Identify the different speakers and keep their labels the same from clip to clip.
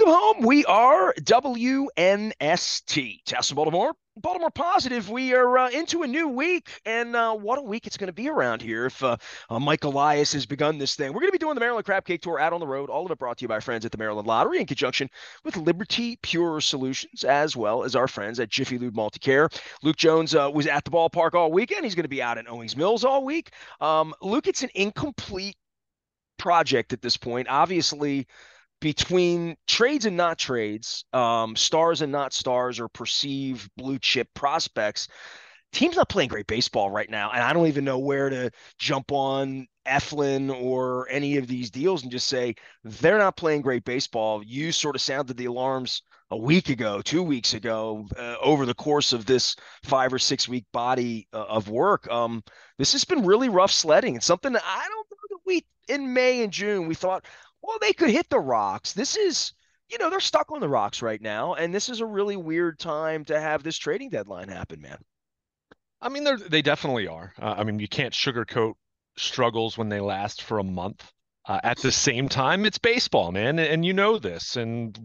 Speaker 1: Welcome home. We are WNST. Test Baltimore. Baltimore positive. We are into a new week, and what a week it's going to be around here if Mike Elias has begun this thing. We're going to be doing the Maryland Crab Cake Tour out on the road. All of it brought to you by friends at the Maryland Lottery in conjunction with Liberty Pure Solutions, as well as our friends at Jiffy Lube Multicare. Luke Jones was at the ballpark all weekend. He's going to be out at Owings Mills all week. Luke, it's an incomplete project at this point. Obviously, between trades and not trades, stars and not stars, or perceived blue chip prospects, team's not playing great baseball right now. And I don't even know where to jump on Eflin or any of these deals and just say they're not playing great baseball. You sort of sounded the alarms a week ago, 2 weeks ago, over the course of this 5 or 6 week body of work. This has been really rough sledding. It's something that I don't know that we, in May and June, we thought, well, they could hit the rocks. This is, they're stuck on the rocks right now. And this is a really weird time to have this trading deadline happen, man.
Speaker 2: I mean, they definitely are. I mean, you can't sugarcoat struggles when they last for a month. At the same time, it's baseball, man, and you know this. And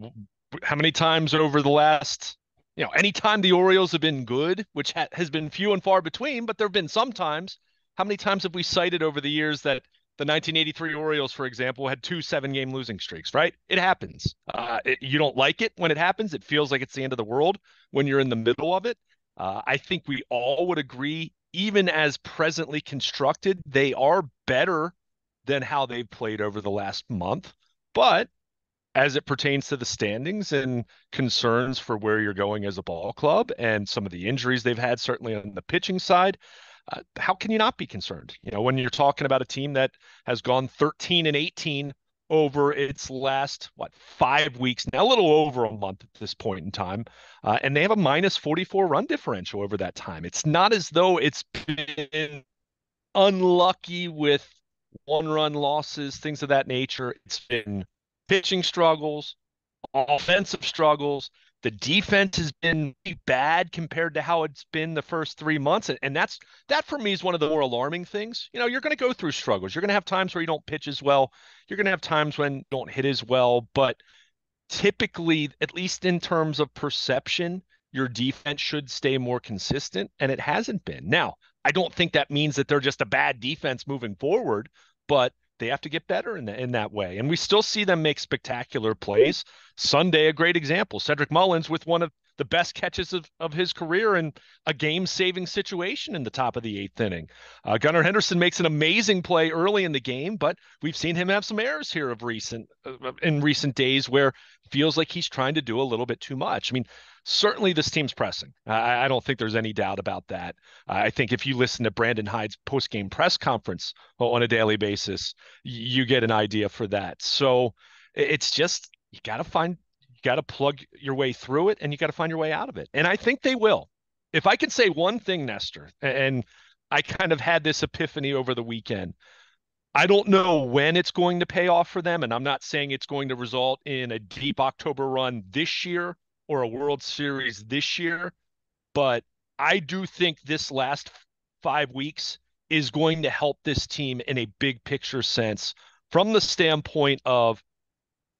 Speaker 2: how many times over the last, anytime the Orioles have been good, which has been few and far between, but there have been some times. How many times have we cited over the years that the 1983 Orioles, for example, had two 7-game losing streaks, right? It happens. You don't like it when it happens. It feels like it's the end of the world when you're in the middle of it. I think we all would agree, even as presently constructed, they are better than how they've played over the last month. But as it pertains to the standings and concerns for where you're going as a ball club and some of the injuries they've had, certainly on the pitching side, how can you not be concerned? When you're talking about a team that has gone 13-18 over its last 5 weeks, now a little over a month at this point in time, and they have a minus 44 run differential over that time. It's not as though it's been unlucky with 1-run losses, things of that nature. It's been pitching struggles, offensive struggles. The defense has been bad compared to how it's been the first 3 months. And that for me is one of the more alarming things. You're going to go through struggles. You're going to have times where you don't pitch as well. You're going to have times when you don't hit as well. But typically, at least in terms of perception, your defense should stay more consistent. And it hasn't been. Now, I don't think that means that they're just a bad defense moving forward, but they have to get better in that way. And we still see them make spectacular plays. Sunday, a great example. Cedric Mullins with one of the best catches of his career in a game-saving situation in the top of the 8th inning. Gunnar Henderson makes an amazing play early in the game, but we've seen him have some errors here in recent days where it feels like he's trying to do a little bit too much. I mean, certainly this team's pressing. I don't think there's any doubt about that. I think if you listen to Brandon Hyde's post-game press conference on a daily basis, you get an idea for that. So it's just, you got to plug your way through it, and you got to find your way out of it. And I think they will. If I could say one thing, Nestor, and I kind of had this epiphany over the weekend, I don't know when it's going to pay off for them. And I'm not saying it's going to result in a deep October run this year or a World Series this year, but I do think this last 5 weeks is going to help this team in a big picture sense from the standpoint of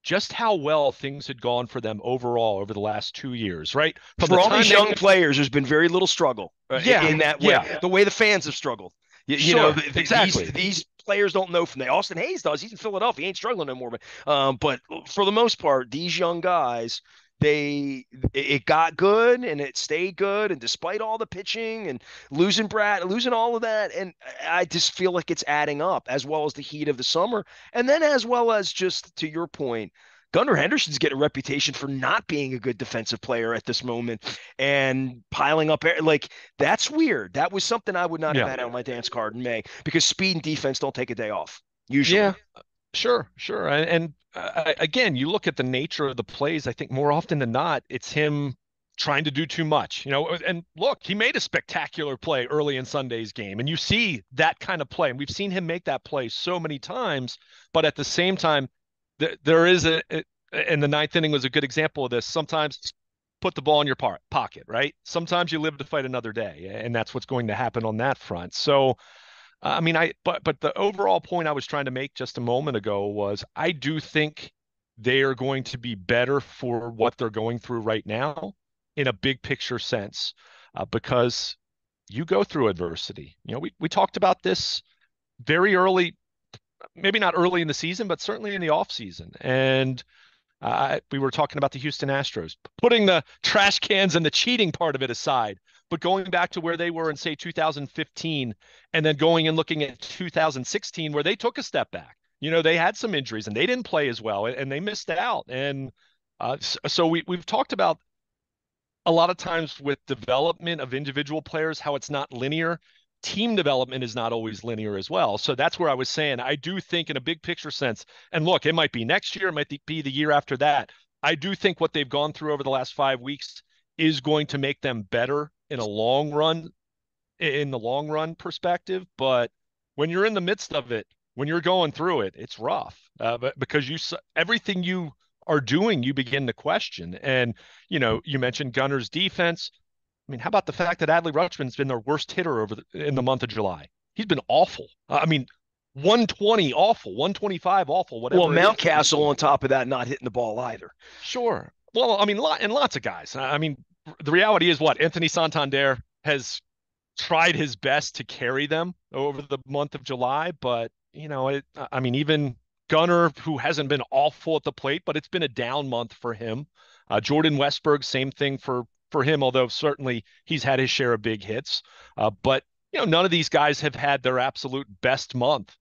Speaker 2: just how well things had gone for them overall over the last 2 years, right? From
Speaker 1: For
Speaker 2: the
Speaker 1: all
Speaker 2: time
Speaker 1: these
Speaker 2: they,
Speaker 1: young players, there's been very little struggle
Speaker 2: yeah,
Speaker 1: in that way.
Speaker 2: yeah,
Speaker 1: The way the fans have struggled.
Speaker 2: sure,
Speaker 1: These
Speaker 2: exactly.
Speaker 1: these players don't know from there. Austin Hayes does. He's in Philadelphia. He ain't struggling no more. But for the most part, these young guys, it got good and it stayed good. And despite all the pitching and losing all of that, and I just feel like it's adding up, as well as the heat of the summer, and then as well as, just to your point, Gunnar Henderson's getting a reputation for not being a good defensive player at this moment and piling up. Like, that's weird. That was something I would not have
Speaker 2: Yeah,
Speaker 1: had on my dance card in May, because speed and defense don't take a day off, usually.
Speaker 2: yeah, sure. And again, you look at the nature of the plays. I think more often than not, it's him trying to do too much. And look, he made a spectacular play early in Sunday's game, and you see that kind of play, and we've seen him make that play so many times. But at the same time, there is and the 9th inning was a good example of this. Sometimes put the ball in your pocket, right? Sometimes you live to fight another day, and that's what's going to happen on that front. So, I mean, but the overall point I was trying to make just a moment ago was I do think they are going to be better for what they're going through right now in a big picture sense, because you go through adversity. We talked about this very early, maybe not early in the season, but certainly in the off season. And we were talking about the Houston Astros, putting the trash cans and the cheating part of it aside, but going back to where they were in, say, 2015, and then going and looking at 2016, where they took a step back. They had some injuries and they didn't play as well, and they missed out. And so we've talked about a lot of times with development of individual players, how it's not linear. Team development is not always linear as well. So that's where I was saying, I do think in a big picture sense, and look, it might be next year, it might be the year after that. I do think what they've gone through over the last 5 weeks is going to make them better in the long run perspective. But when you're in the midst of it, when you're going through it, it's rough, but because everything you are doing, you begin to question. And you mentioned Gunner's defense. I mean, how about the fact that Adley Rutschman's been their worst hitter in the month of July? He's been awful. I mean, 120 awful, 125 awful,
Speaker 1: Well,
Speaker 2: whatever it is at this
Speaker 1: Mountcastle on
Speaker 2: point.
Speaker 1: top of that, not hitting the ball either.
Speaker 2: Sure. Well, I mean, and lots of guys. I mean, the reality is what Anthony Santander has tried his best to carry them over the month of July, but I mean, even Gunner, who hasn't been awful at the plate, but it's been a down month for him. Jordan Westberg, same thing for him, although certainly he's had his share of big hits. But none of these guys have had their absolute best month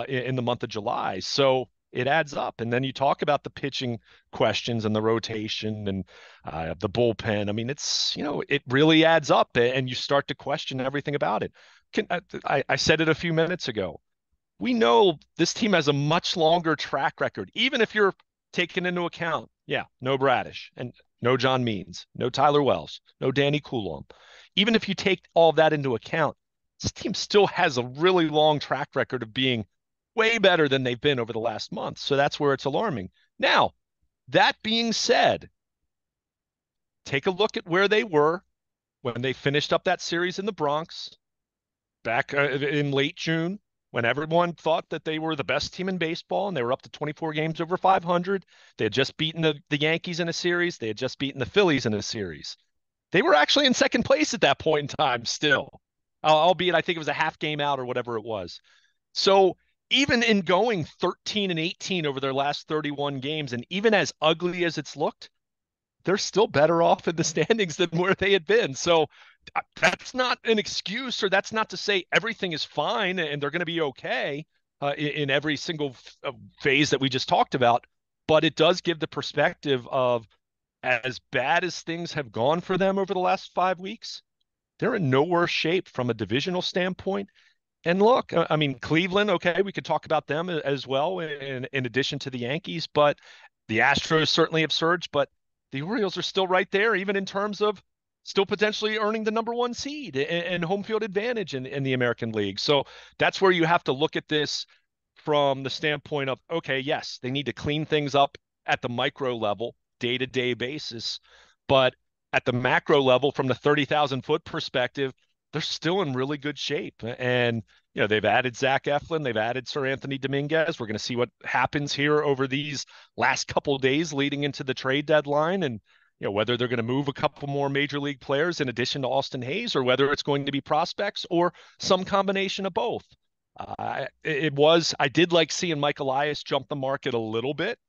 Speaker 2: in the month of July. So it adds up. And then you talk about the pitching questions and the rotation and the bullpen. I mean, it really adds up, and you start to question everything about it. I said it a few minutes ago. We know this team has a much longer track record, even if you're taking into account, yeah, no Bradish and no John Means, no Tyler Wells, no Danny Coulomb. Even if you take all of that into account, this team still has a really long track record of being way better than they've been over the last month. So that's where it's alarming. Now, that being said, take a look at where they were when they finished up that series in the Bronx back in late June, when everyone thought that they were the best team in baseball and they were up to 24 games over 500. They had just beaten the Yankees in a series. They had just beaten the Phillies in a series. They were actually in second place at that point in time still, albeit I think it was a half game out or whatever it was. So even in going 13 and 18 over their last 31 games, and even as ugly as it's looked, they're still better off in the standings than where they had been. So that's not an excuse, or that's not to say everything is fine and they're going to be okay in every single phase that we just talked about. But it does give the perspective of, as bad as things have gone for them over the last 5 weeks, they're in no worse shape from a divisional standpoint. And look, I mean, Cleveland, okay, we could talk about them as well in addition to the Yankees, but the Astros certainly have surged, but the Orioles are still right there, even in terms of still potentially earning the number one seed and home field advantage in the American League. So that's where you have to look at this from the standpoint of, okay, yes, they need to clean things up at the micro level, day-to-day basis, but at the macro level, from the 30,000-foot perspective, they're still in really good shape. And they've added Zach Eflin, they've added Sir Anthony Dominguez. We're going to see what happens here over these last couple of days leading into the trade deadline, and whether they're going to move a couple more major league players in addition to Austin Hayes, or whether it's going to be prospects or some combination of both. I did like seeing Mike Elias jump the market a little bit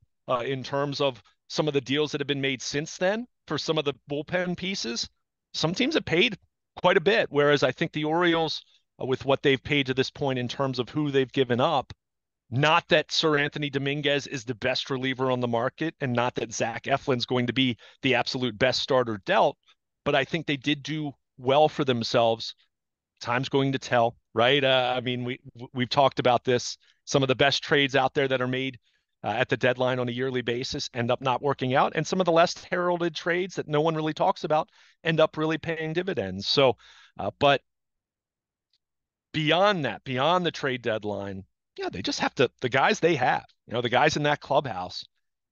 Speaker 2: in terms of some of the deals that have been made since then for some of the bullpen pieces. Some teams have paid quite a bit, whereas I think the Orioles, with what they've paid to this point in terms of who they've given up, not that Sir Anthony Dominguez is the best reliever on the market, and not that Zach Eflin's going to be the absolute best starter dealt, but I think they did do well for themselves. Time's going to tell, right? I mean, we've talked about this. Some of the best trades out there that are made at the deadline on a yearly basis end up not working out, and some of the less heralded trades that no one really talks about end up really paying dividends. So, but beyond that, beyond the trade deadline, yeah, they just have to, the guys they have, the guys in that clubhouse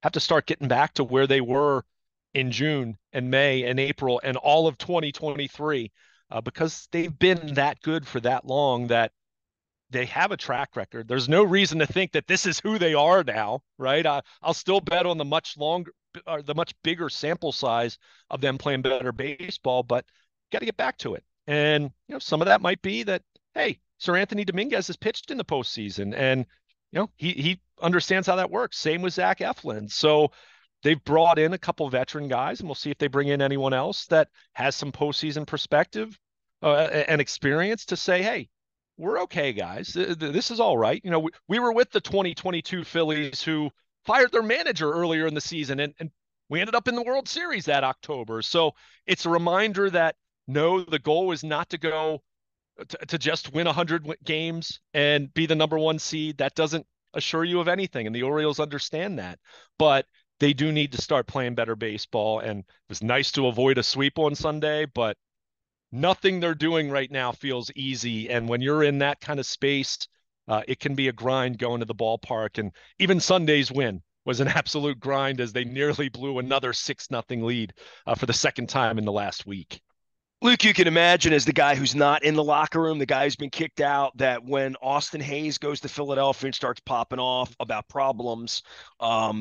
Speaker 2: have to start getting back to where they were in June and May and April and all of 2023, because they've been that good for that long, that they have a track record. There's no reason to think that this is who they are now, right? I'll still bet on the much longer or the much bigger sample size of them playing better baseball, but got to get back to it. And some of that might be that, hey, Sir Anthony Dominguez has pitched in the postseason, and he understands how that works. Same with Zach Eflin. So they've brought in a couple of veteran guys, and we'll see if they bring in anyone else that has some postseason perspective and experience to say, hey, we're okay, guys. This is all right. We were with the 2022 Phillies who fired their manager earlier in the season, and we ended up in the World Series that October. So it's a reminder that no, the goal is not to go to just win 100 games and be the number one seed. That doesn't assure you of anything, and the Orioles understand that. But they do need to start playing better baseball, and it was nice to avoid a sweep on Sunday, but nothing they're doing right now feels easy. And when you're in that kind of space, it can be a grind going to the ballpark. And even Sunday's win was an absolute grind as they nearly blew another 6-0 lead for the second time in the last week.
Speaker 1: Luke, you can imagine as the guy who's not in the locker room, the guy who's been kicked out, that when Austin Hayes goes to Philadelphia and starts popping off about problems,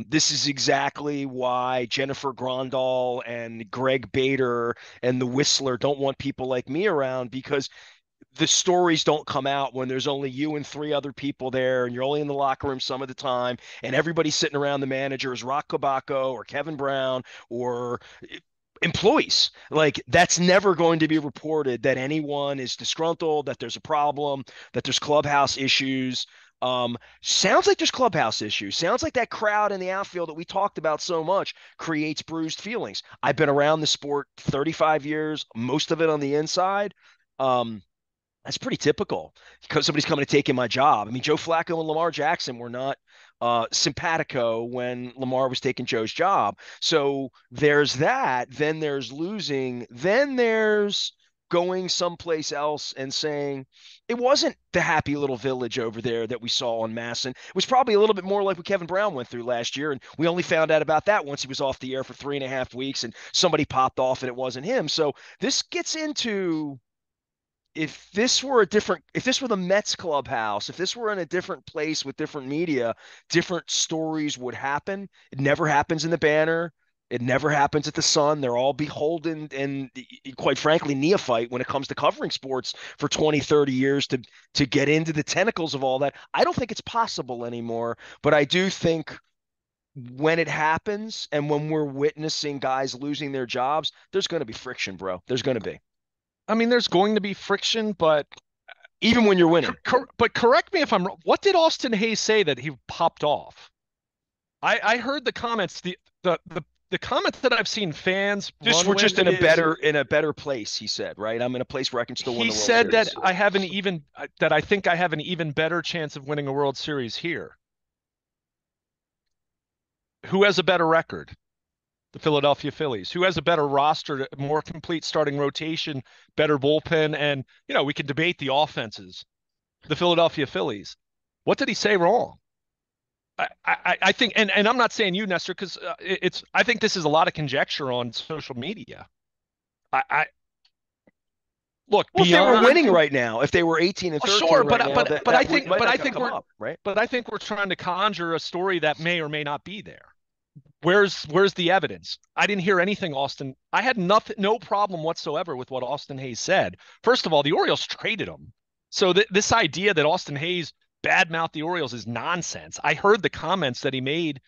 Speaker 1: this is exactly why Jennifer Grandal and Greg Bader and the Whistler don't want people like me around, because the stories don't come out when there's only you and three other people there, and you're only in the locker room some of the time, and everybody's sitting around the manager is Rock Kabako or Kevin Brown or employees. Like, that's never going to be reported that anyone is disgruntled, that there's a problem, that there's clubhouse issues. Sounds like there's clubhouse issues. Sounds like that crowd in the outfield that we talked about so much creates bruised feelings. I've been around the sport 35 years, most of it on the inside. That's pretty typical because somebody's coming to take in my job. I mean, Joe Flacco and Lamar Jackson were not simpatico when Lamar was taking Joe's job. So there's that. Then there's losing. Then there's going someplace else and saying it wasn't the happy little village over there that we saw on Masson. It was probably a little bit more like what Kevin Brown went through last year. And we only found out about that once he was off the air for 3.5 weeks and somebody popped off and it wasn't him. So this gets into, if this were the Mets clubhouse, if this were in a different place with different media, different stories would happen. It never happens in the Banner. It never happens at the Sun. They're all beholden and, quite frankly, neophyte when it comes to covering sports for 20, 30 years to get into the tentacles of all that. I don't think it's possible anymore, but I do think when it happens and when we're witnessing guys losing their jobs, there's going to be friction, bro. There's going to be.
Speaker 2: I mean, there's going to be friction, but
Speaker 1: Even when you're winning.
Speaker 2: but correct me if I'm wrong. What did Austin Hayes say that he popped off? I heard the comments. The comments that I've seen fans
Speaker 1: Just
Speaker 2: run
Speaker 1: we're just
Speaker 2: with
Speaker 1: in a better place, he said, right? I'm in a place where I can still win
Speaker 2: he
Speaker 1: the World
Speaker 2: said that
Speaker 1: Series.
Speaker 2: I think I have an even better chance of winning a World Series here. Who has a better record? The Philadelphia Phillies. Who has a better roster, more complete starting rotation, better bullpen, and we can debate the offenses. The Philadelphia Phillies. What did he say wrong? I think, and I'm not saying you, Nestor, because I think this is a lot of conjecture on social media. I look,
Speaker 1: Well, if they were
Speaker 2: beyond
Speaker 1: winning right now, if they were 18 and 13
Speaker 2: sure,
Speaker 1: right now,
Speaker 2: but I
Speaker 1: would
Speaker 2: think
Speaker 1: might
Speaker 2: but I
Speaker 1: not
Speaker 2: think
Speaker 1: come
Speaker 2: we're
Speaker 1: up, right?
Speaker 2: but I think we're trying to conjure a story that may or may not be there. Where's the evidence? I didn't hear anything, Austin. I had no problem whatsoever with what Austin Hayes said. First of all, the Orioles traded him. So this idea that Austin Hayes badmouthed the Orioles is nonsense. I heard the comments that he made.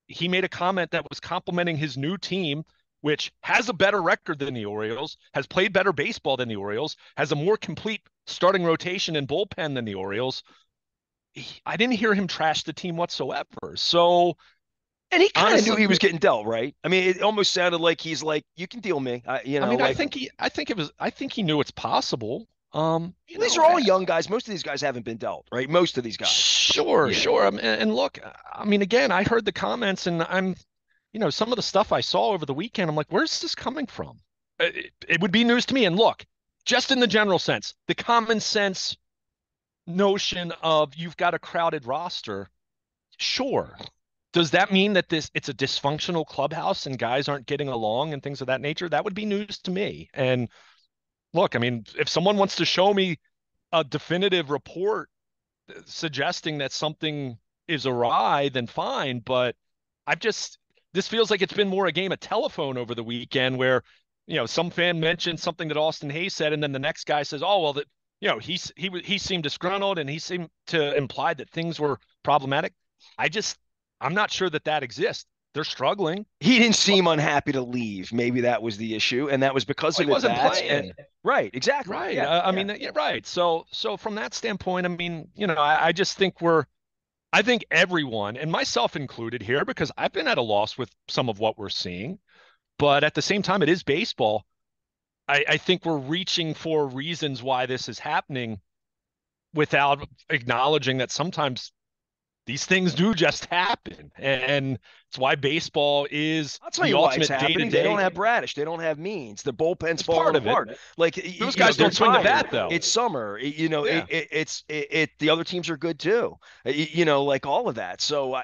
Speaker 2: He made a comment that was complimenting his new team, which has a better record than the Orioles, has played better baseball than the Orioles, has a more complete starting rotation and bullpen than the Orioles. I didn't hear him trash the team whatsoever. So
Speaker 1: And he kind of knew
Speaker 2: honestly,
Speaker 1: he was getting dealt, right? I mean, it almost sounded like he's like, "You can deal me,"
Speaker 2: I mean,
Speaker 1: like
Speaker 2: I think he knew it's possible.
Speaker 1: these are all young guys. Most of these guys haven't been dealt, right? Most of these guys.
Speaker 2: Sure,
Speaker 1: Yeah.
Speaker 2: sure. And look, I mean, again, I heard the comments, and some of the stuff I saw over the weekend. I'm like, where's this coming from? It would be news to me. And look, just in the general sense, the common sense notion of you've got a crowded roster. Sure. Does that mean that it's a dysfunctional clubhouse and guys aren't getting along and things of that nature? That would be news to me. And look, I mean, if someone wants to show me a definitive report suggesting that something is awry, then fine. But I've just this feels like it's been more a game of telephone over the weekend where, some fan mentioned something that Austin Hayes said, and then the next guy says, "Oh, well, that he seemed disgruntled and he seemed to imply that things were problematic." I just I'm not sure that that exists. They're struggling.
Speaker 1: He didn't seem unhappy to leave. Maybe that was the issue, and that was because
Speaker 2: Oh,
Speaker 1: of
Speaker 2: he
Speaker 1: at
Speaker 2: wasn't
Speaker 1: bats. And
Speaker 2: playing.
Speaker 1: right, exactly.
Speaker 2: Right.
Speaker 1: Yeah,
Speaker 2: I
Speaker 1: yeah.
Speaker 2: mean, yeah, right. So from that standpoint, I mean, I just think I think everyone, and myself included here, because I've been at a loss with some of what we're seeing, but at the same time, it is baseball. I think we're reaching for reasons why this is happening without acknowledging that sometimes these things do just happen. And it's why baseball is
Speaker 1: I'll tell
Speaker 2: the
Speaker 1: you why it's
Speaker 2: ultimate day to
Speaker 1: happening. They don't
Speaker 2: day.
Speaker 1: have Bradish. They don't have Means. The bullpen's
Speaker 2: It's part
Speaker 1: falling
Speaker 2: of it.
Speaker 1: apart. Like
Speaker 2: Those guys
Speaker 1: they're
Speaker 2: don't swing the
Speaker 1: tired.
Speaker 2: bat, though.
Speaker 1: It's summer.
Speaker 2: Yeah,
Speaker 1: The other teams are good too. Like all of that. So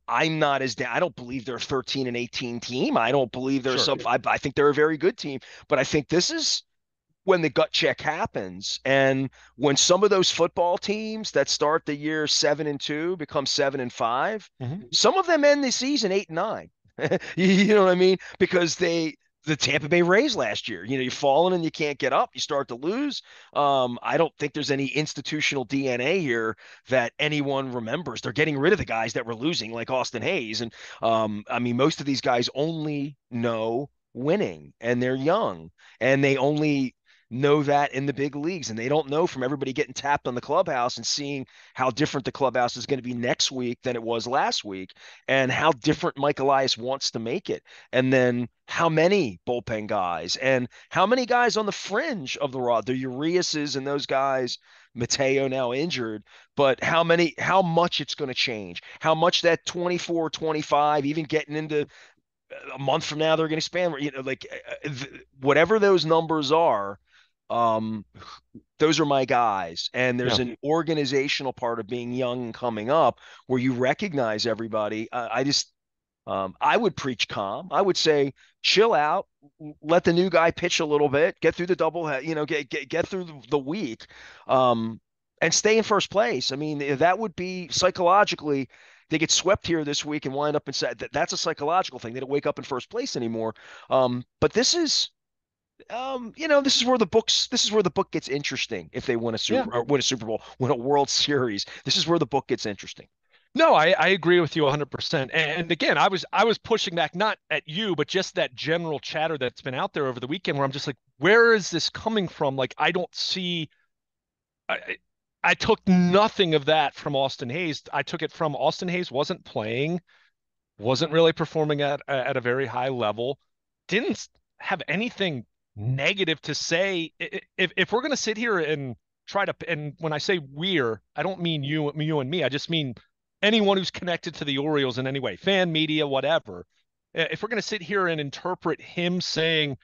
Speaker 1: I'm not as down. I don't believe they're a 13 and 18 team. I don't believe they're
Speaker 2: sure.
Speaker 1: sub five. I think they're a very good team. But I think this is when the gut check happens and when some of those football teams that start the year 7-2 become 7-5,
Speaker 2: Hmm.
Speaker 1: some of them end the season 8-9. You know what I mean? Because the Tampa Bay Rays last year, you've fallen and you can't get up, you start to lose. I don't think there's any institutional DNA here that anyone remembers. They're getting rid of the guys that were losing, like Austin Hayes. And I mean, most of these guys only know winning and they're young and they only know that in the big leagues, and they don't know from everybody getting tapped on the clubhouse and seeing how different the clubhouse is going to be next week than it was last week, and how different Mike Elias wants to make it, and then how many bullpen guys and how many guys on the fringe of the rod, the Uriases and those guys. Mateo now injured, but how much it's going to change, how much that 24, 25, even getting into a month from now, they're going to expand, like whatever those numbers are. Um, those are my guys. And there's
Speaker 2: Yeah.
Speaker 1: an organizational part of being young and coming up where you recognize everybody. I would preach calm. I would say, chill out, let the new guy pitch a little bit, get through the doublehead, get through the week, um, and stay in first place. I mean, that would be psychologically. They get swept here this week and wind up inside. That's a psychological thing. They don't wake up in first place anymore. But this is where the book gets interesting. If they
Speaker 2: Yeah.
Speaker 1: win a Super Bowl, win a World Series, this is where the book gets interesting.
Speaker 2: No, I agree with you 100%. And again, I was pushing back not at you, but just that general chatter that's been out there over the weekend where I'm just like, where is this coming from? Like, I don't see I I took nothing of that from Austin Hayes. I took it from Austin Hayes wasn't playing, wasn't really performing at a very high level, didn't have anything negative to say. If we're going to sit here and try to, and when I say we're, I don't mean you and me. I just mean anyone who's connected to the Orioles in any way, fan, media, whatever. If we're going to sit here and interpret him saying,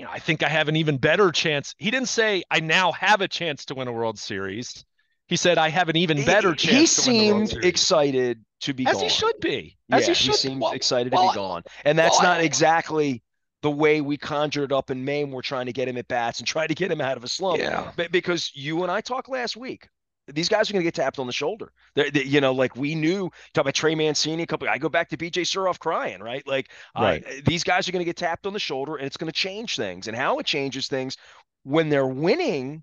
Speaker 2: I think I have an even better chance. He didn't say I now have a chance to win a World Series. He said I have an even better
Speaker 1: He
Speaker 2: chance to win the World
Speaker 1: seemed
Speaker 2: Series.
Speaker 1: excited to be
Speaker 2: As he
Speaker 1: gone.
Speaker 2: should be. As he
Speaker 1: Yeah, he
Speaker 2: should.
Speaker 1: seems
Speaker 2: Well,
Speaker 1: excited to be
Speaker 2: well,
Speaker 1: gone. And
Speaker 2: well.
Speaker 1: that's not exactly the way we conjured up in Maine. We're trying to get him at bats and try to get him out of a slump.
Speaker 2: Yeah.
Speaker 1: But because you and I talked last week, these guys are going to get tapped on the shoulder. Like we knew, talk about Trey Mancini a couple. I go back to BJ Suroff crying, right? Like
Speaker 2: Right.
Speaker 1: these guys are going to get tapped on the shoulder, and it's going to change things. And how it changes things when they're winning,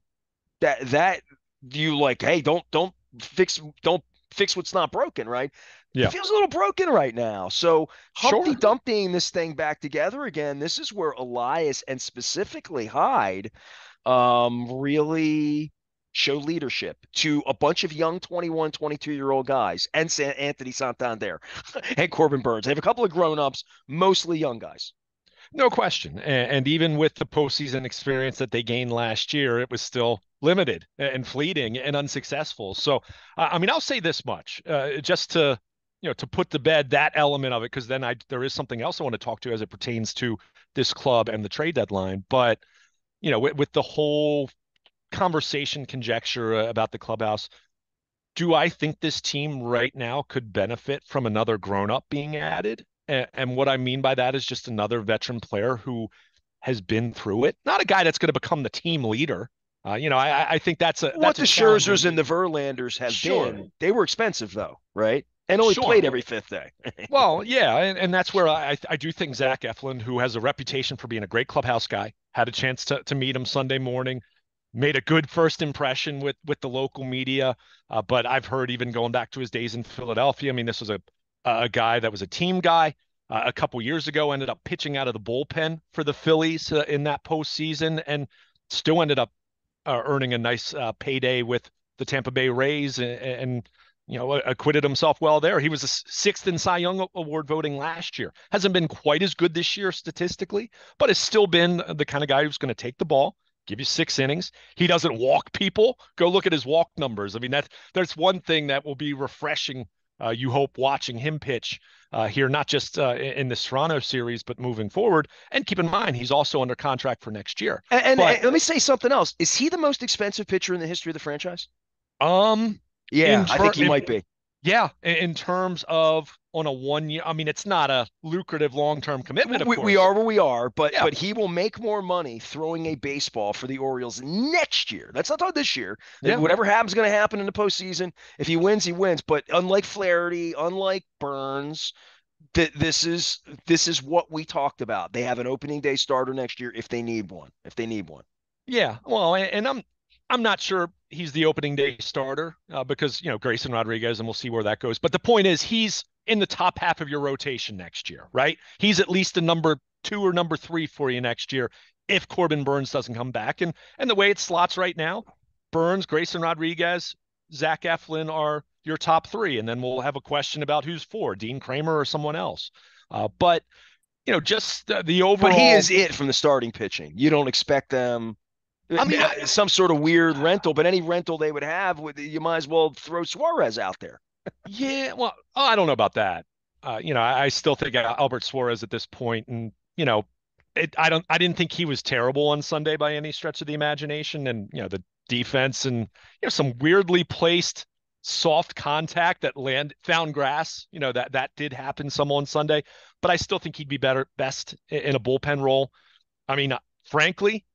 Speaker 1: that you like, hey, don't fix what's not broken, right? It
Speaker 2: Yeah.
Speaker 1: feels a little broken right now. So Humpty
Speaker 2: Sure.
Speaker 1: Dumptying this thing back together again. This is where Elias and specifically Hyde really show leadership to a bunch of young 21, 22-year-old guys and Anthony Santander and Corbin Burns. They have a couple of grown-ups, mostly young guys.
Speaker 2: No question. And even with the postseason experience that they gained last year, it was still limited and fleeting and unsuccessful. So, I mean, I'll say this much, just to to put to bed that element of it, because then there is something else I want to talk to as it pertains to this club and the trade deadline. But with the whole conversation conjecture about the clubhouse, do I think this team right now could benefit from another grown up being added? And what I mean by that is just another veteran player who has been through it. Not a guy that's going to become the team leader, I think
Speaker 1: What
Speaker 2: that's a
Speaker 1: the
Speaker 2: challenging
Speaker 1: Scherzers and the
Speaker 2: move.
Speaker 1: Verlanders have
Speaker 2: Sure,
Speaker 1: been, they were expensive though, right? And only played
Speaker 2: sure.
Speaker 1: every fifth day.
Speaker 2: Well, yeah, and that's where I do think Zach Eflin, who has a reputation for being a great clubhouse guy, had a chance to meet him Sunday morning, made a good first impression with the local media. But I've heard even going back to his days in Philadelphia. I mean, this was a guy that was a team guy. A couple years ago, ended up pitching out of the bullpen for the Phillies in that postseason, and still ended up earning a nice payday with the Tampa Bay Rays, and acquitted himself well there. He was a sixth in Cy Young Award voting last year. Hasn't been quite as good this year statistically, but has still been the kind of guy who's going to take the ball, give you 6 innings. He doesn't walk people. Go look at his walk numbers. I mean, that's one thing that will be refreshing. You hope watching him pitch here, not just in the Toronto series, but moving forward. And keep in mind, he's also under contract for next year. But
Speaker 1: And let me say something else. Is he the most expensive pitcher in the history of the franchise?
Speaker 2: um,
Speaker 1: Yeah,
Speaker 2: in
Speaker 1: I think
Speaker 2: turn,
Speaker 1: he might be.
Speaker 2: yeah, in terms of on a 1 year, I mean, it's not a lucrative long-term commitment, of
Speaker 1: We
Speaker 2: course.
Speaker 1: are where we are,
Speaker 2: Yeah,
Speaker 1: but he will make more money throwing a baseball for the Orioles next year. That's not talking this year.
Speaker 2: yeah,
Speaker 1: Whatever happens is going to happen in the postseason. If he wins, he wins. But unlike Flaherty, unlike Burns, this is what we talked about. They have an opening day starter next year if they need one. If they need one.
Speaker 2: yeah. Well, and I'm not sure he's the opening day starter because Grayson Rodriguez, and we'll see where that goes. But the point is, he's in the top half of your rotation next year, right? He's at least a number two or number three for you next year if Corbin Burns doesn't come back. And the way it slots right now, Burns, Grayson Rodriguez, Zach Eflin are your top three, and then we'll have a question about who's four, Dean Kramer or someone else. But just the
Speaker 1: But he
Speaker 2: overall.
Speaker 1: is it from the starting pitching. You don't expect them
Speaker 2: I mean,
Speaker 1: some sort of weird rental, but any rental they would have, you might as well throw Suarez out there.
Speaker 2: yeah, well, I don't know about that. I still think Albert Suarez at this point, and I didn't think he was terrible on Sunday by any stretch of the imagination, and the defense and some weirdly placed soft contact that found grass. That did happen some on Sunday, but I still think he'd be best in a bullpen role. I mean, frankly,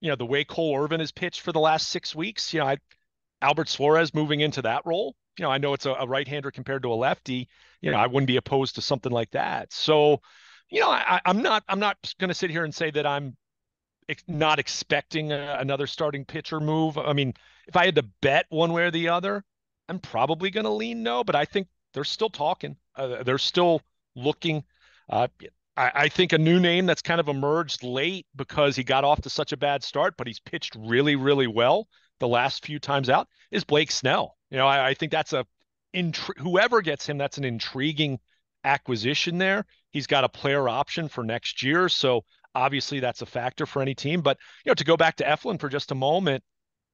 Speaker 2: the way Cole Irvin has pitched for the last 6 weeks, Albert Suarez moving into that role. I know it's a right-hander compared to a lefty. I wouldn't be opposed to something like that. So, I'm not going to sit here and say that I'm not expecting another starting pitcher move. I mean, if I had to bet one way or the other, I'm probably going to lean no, but I think they're still talking. They're still looking. Uh, I think a new name that's kind of emerged late because he got off to such a bad start, but he's pitched really, really well the last few times out is Blake Snell. I think that's whoever gets him, that's an intriguing acquisition there. He's got a player option for next year, so obviously that's a factor for any team. But to go back to Eflin for just a moment,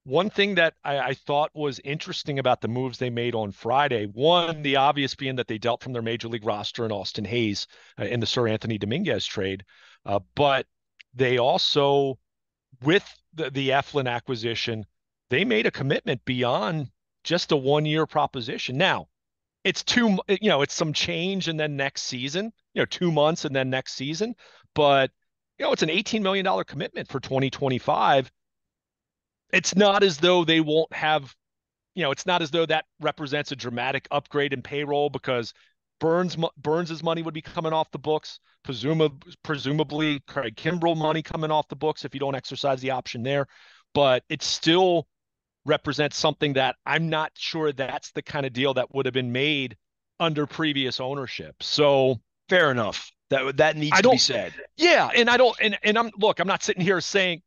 Speaker 2: one thing that I thought was interesting about the moves they made on Friday, one, the obvious being that they dealt from their major league roster in Austin Hayes in the Sir Anthony Dominguez trade, but they also, with the Eflin acquisition, they made a commitment beyond just a 1 year proposition. Now, it's some change and then next season, 2 months and then next season, but it's an $18 million commitment for 2025. It's not as though they won't have, it's not as though that represents a dramatic upgrade in payroll because Burns's money would be coming off the books, presumably Craig Kimbrell money coming off the books if you don't exercise the option there. But it still represents something that I'm not sure that's the kind of deal that would have been made under previous ownership. So
Speaker 1: Fair enough. That needs
Speaker 2: I
Speaker 1: to be
Speaker 2: don't,
Speaker 1: said.
Speaker 2: yeah, and I don't, and I'm not sitting here saying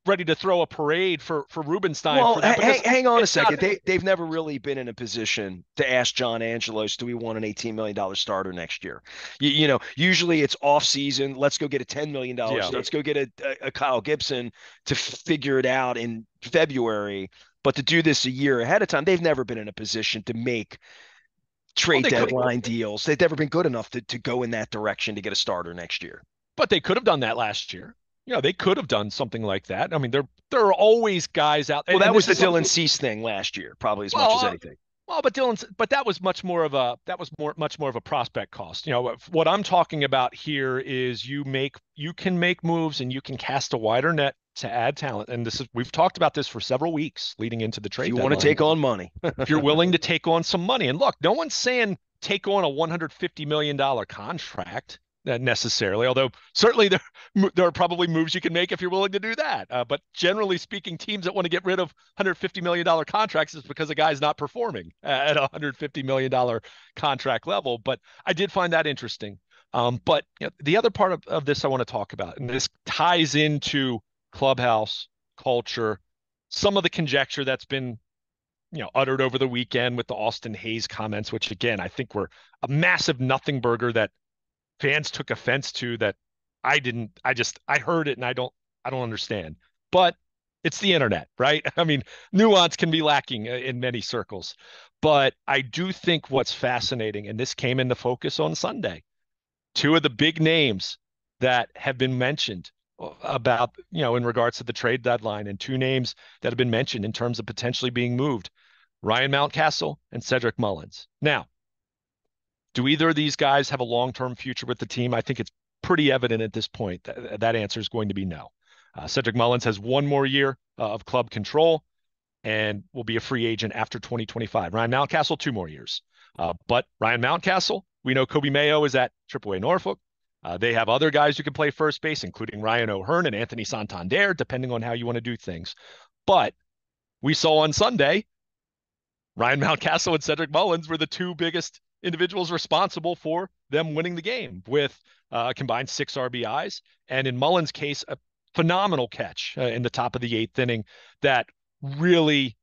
Speaker 2: ready to throw a parade for Rubenstein
Speaker 1: Well,
Speaker 2: for that because
Speaker 1: hang on a
Speaker 2: it's not.
Speaker 1: second. They've never really been in a position to ask John Angelos, do we want an $18 million starter next year? Usually it's off season. Let's go get a $10 million.
Speaker 2: Yeah,
Speaker 1: Let's go get a Kyle Gibson to figure it out in February. But to do this a year ahead of time, they've never been in a position to make
Speaker 2: well
Speaker 1: trade
Speaker 2: they could,
Speaker 1: deadline deals. They've never been good enough to go in that direction to get a starter next year.
Speaker 2: but they could have done that last year. They could have done something like that. I mean, there are always guys out,
Speaker 1: Well,
Speaker 2: and
Speaker 1: that was
Speaker 2: this
Speaker 1: the
Speaker 2: is
Speaker 1: Dylan
Speaker 2: something.
Speaker 1: Cease thing last year, probably as
Speaker 2: Well,
Speaker 1: much as anything.
Speaker 2: but that was much more of a prospect cost. What I'm talking about here is you can make moves and you can cast a wider net to add talent, and we've talked about this for several weeks leading into the
Speaker 1: If
Speaker 2: trade
Speaker 1: you want to
Speaker 2: deadline.
Speaker 1: take on money.
Speaker 2: If you're willing to take on some money, and look, no one's saying take on a $150 million contract necessarily, although certainly there are probably moves you can make if you're willing to do that. But generally speaking, teams that want to get rid of $150 million contracts is because a guy's not performing at a $150 million contract level. But I did find that interesting. But the other part of this I want to talk about, and this ties into clubhouse culture, some of the conjecture that's been uttered over the weekend with the Austin Hayes comments, which again I think were a massive nothing burger that fans took offense to, that I didn't. I heard it and I don't understand. But it's the internet, right? I mean, nuance can be lacking in many circles. But I do think what's fascinating, and this came into focus on Sunday, two of the big names that have been mentioned about, in regards to the trade deadline, and two names that have been mentioned in terms of potentially being moved: Ryan Mountcastle and Cedric Mullins. Now, do either of these guys have a long-term future with the team? I think it's pretty evident at this point that that answer is going to be no. Cedric Mullins has one more year of club control and will be a free agent after 2025. Ryan Mountcastle, 2 more years. But Ryan Mountcastle, we know Kobe Mayo is at AAA Norfolk. They have other guys who can play first base, including Ryan O'Hearn and Anthony Santander, depending on how you want to do things. But we saw on Sunday, Ryan Mountcastle and Cedric Mullins were the two biggest individuals responsible for them winning the game, with combined 6 RBIs. And in Mullins' case, a phenomenal catch in the top of the 8th inning that really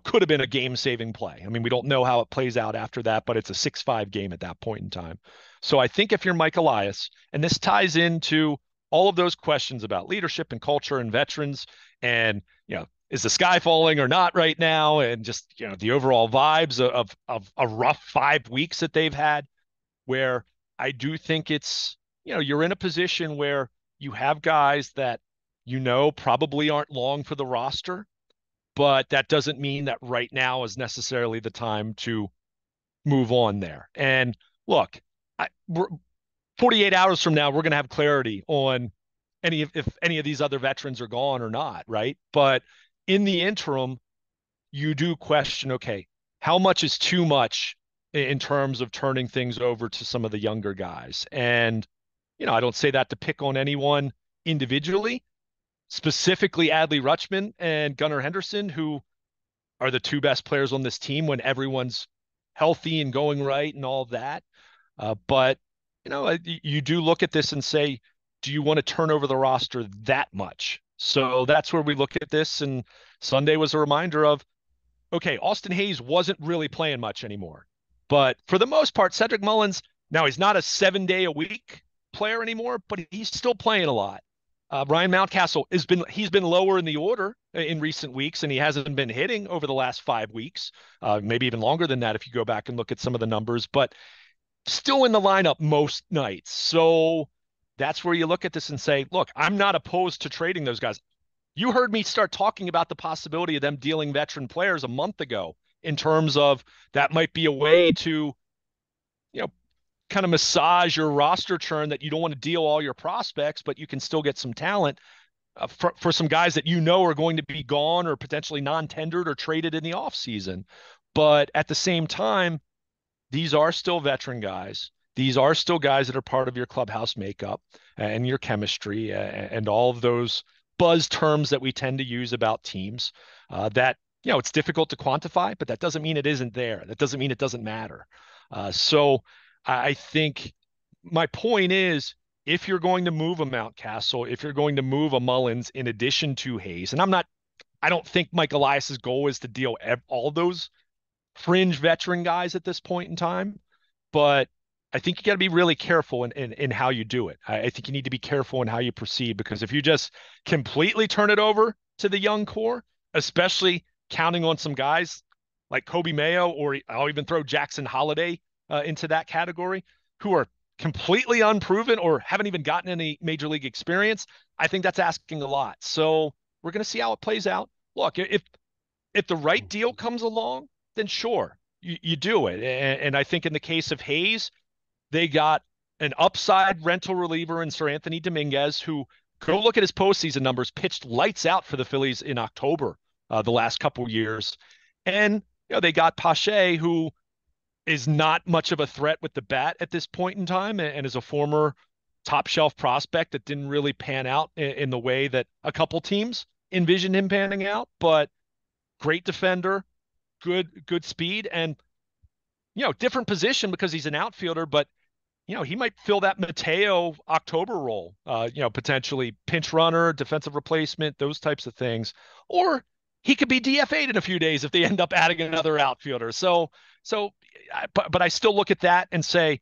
Speaker 2: could have been a game-saving play. I mean, we don't know how it plays out after that, but it's a 6-5 game at that point in time. So I think if you're Mike Elias, and this ties into all of those questions about leadership and culture and veterans, and is the sky falling or not right now, and just the overall vibes of a rough 5 weeks that they've had, where I do think it's you're in a position where you have guys that probably aren't long for the roster, but that doesn't mean that right now is necessarily the time to move on there. And look, we're 48 hours from now, we're going to have clarity on if any of these other veterans are gone or not, right? But in the interim, you do question, okay, how much is too much in terms of turning things over to some of the younger guys? And, I don't say that to pick on anyone individually, specifically Adley Rutschman and Gunnar Henderson, who are the two best players on this team when everyone's healthy and going right and all of that. But, you do look at this and say, do you want to turn over the roster that much? So that's where we look at this. And Sunday was a reminder of, okay, Austin Hayes wasn't really playing much anymore. But for the most part, Cedric Mullins, now he's not a 7-day-a-week player anymore, but he's still playing a lot. Ryan Mountcastle he's been lower in the order in recent weeks, and he hasn't been hitting over the last 5 weeks, maybe even longer than that if you go back and look at some of the numbers, but still in the lineup most nights. So that's where you look at this and say, look, I'm not opposed to trading those guys. You heard me start talking about the possibility of them dealing veteran players a month ago, in terms of that might be a way to, kind of massage your roster churn, that you don't want to deal all your prospects, but you can still get some talent for some guys that are going to be gone or potentially non-tendered or traded in the offseason. But at the same time, these are still veteran guys. These are still guys that are part of your clubhouse makeup and your chemistry and all of those buzz terms that we tend to use about teams, that, it's difficult to quantify, but that doesn't mean it isn't there. That doesn't mean it doesn't matter. So I think my point is, if you're going to move a Mountcastle, if you're going to move a Mullins in addition to Hayes, and I don't think Mike Elias's goal is to deal all those fringe veteran guys at this point in time, but I think you got to be really careful in how you do it. I think you need to be careful in how you proceed, because if you just completely turn it over to the young core, especially counting on some guys like Kobe Mayo, or I'll even throw Jackson Holiday into that category, who are completely unproven or haven't even gotten any major league experience, I think that's asking a lot. So we're going to see how it plays out. Look, if the right deal comes along, then sure, you do it. And I think in the case of Hayes, they got an upside rental reliever in Sir Anthony Dominguez, who Go look at his postseason numbers. Pitched lights out for the Phillies in October, the last couple years, and they got Pache, who is not much of a threat with the bat at this point in time, and is a former top shelf prospect that didn't really pan out in the way that a couple teams envisioned him panning out. But great defender, good speed, and different position because he's an outfielder, but he might fill that Mateo October role, potentially pinch runner, defensive replacement, those types of things. Or he could be DFA'd in a few days if they end up adding another outfielder. But I still look at that and say,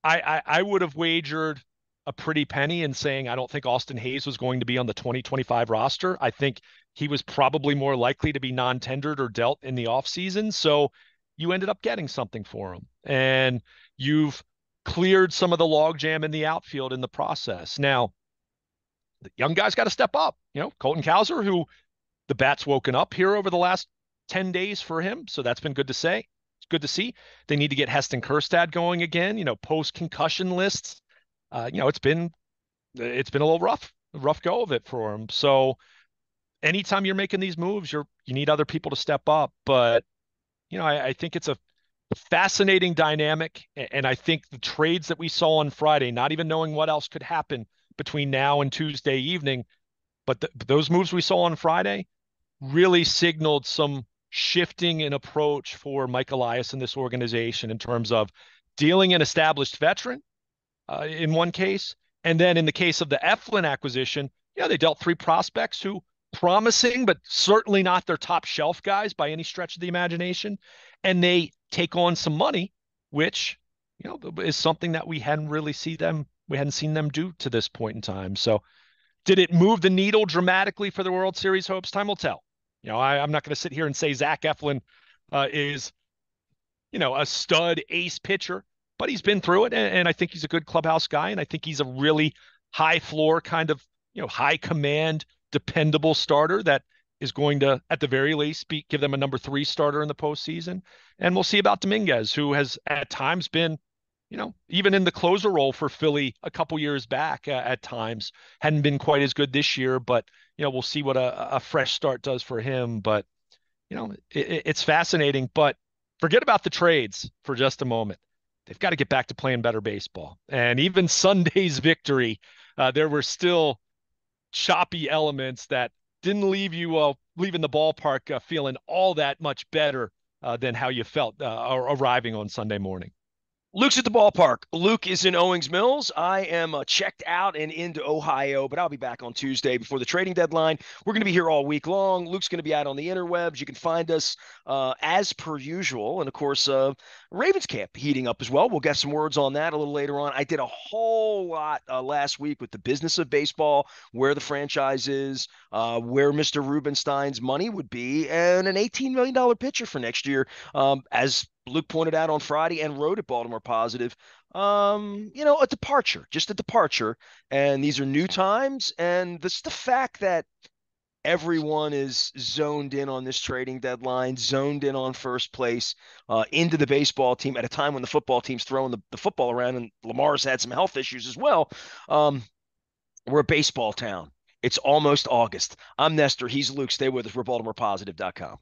Speaker 2: I would have wagered a pretty penny in saying I don't think Austin Hayes was going to be on the 2025 roster. I think he was probably more likely to be non-tendered or dealt in the offseason. So you ended up getting something for him. And you've cleared some of the logjam in the outfield in the process. Now, the young guys got to step up. Colton Cowser, who the bat's woken up here over the last 10 days for him. So that's been good to say. It's good to see. They need to get Heston Kjerstad going again, post concussion lists. It's been a little rough go of it for him. So anytime you're making these moves, you need other people to step up. But, I think it's a fascinating dynamic. And I think the trades that we saw on Friday, not even knowing what else could happen between now and Tuesday evening, but those moves we saw on Friday really signaled some shifting in approach for Mike Elias in this organization in terms of dealing an established veteran in one case. And then in the case of the Eflin acquisition, they dealt three prospects who promising, but certainly not their top shelf guys by any stretch of the imagination. And they take on some money, which, is something that we hadn't seen them do to this point in time. So did it move the needle dramatically for the World Series hopes? Time will tell. I'm not going to sit here and say Zach Eflin is, a stud ace pitcher, but he's been through it, and I think he's a good clubhouse guy, and I think he's a really high floor kind of, high command, dependable starter that is going to, at the very least, give them a number 3 starter in the postseason. And we'll see about Dominguez, who has at times been, even in the closer role for Philly a couple years back at times, hadn't been quite as good this year, but, we'll see what a fresh start does for him. But, it's fascinating, but forget about the trades for just a moment. They've got to get back to playing better baseball. And even Sunday's victory, there were still choppy elements that didn't leave you leaving the ballpark feeling all that much better than how you felt arriving on Sunday morning.
Speaker 1: Luke's at the ballpark. Luke is in Owings Mills. I am checked out and into Ohio, but I'll be back on Tuesday before the trading deadline. We're going to be here all week long. Luke's going to be out on the interwebs. You can find us as per usual. And of course, Ravens camp heating up as well. We'll get some words on that a little later on. I did a whole lot last week with the business of baseball, where the franchise is, where Mr. Rubenstein's money would be, and an $18 million pitcher for next year, as Luke pointed out on Friday and wrote at Baltimore Positive, a departure, just a departure. And these are new times. And this the fact that everyone is zoned in on this trading deadline, zoned in on first place, into the baseball team at a time when the football team's throwing the football around, and Lamar's had some health issues as well. We're a baseball town. It's almost August. I'm Nestor. He's Luke. Stay with us. We're BaltimorePositive.com.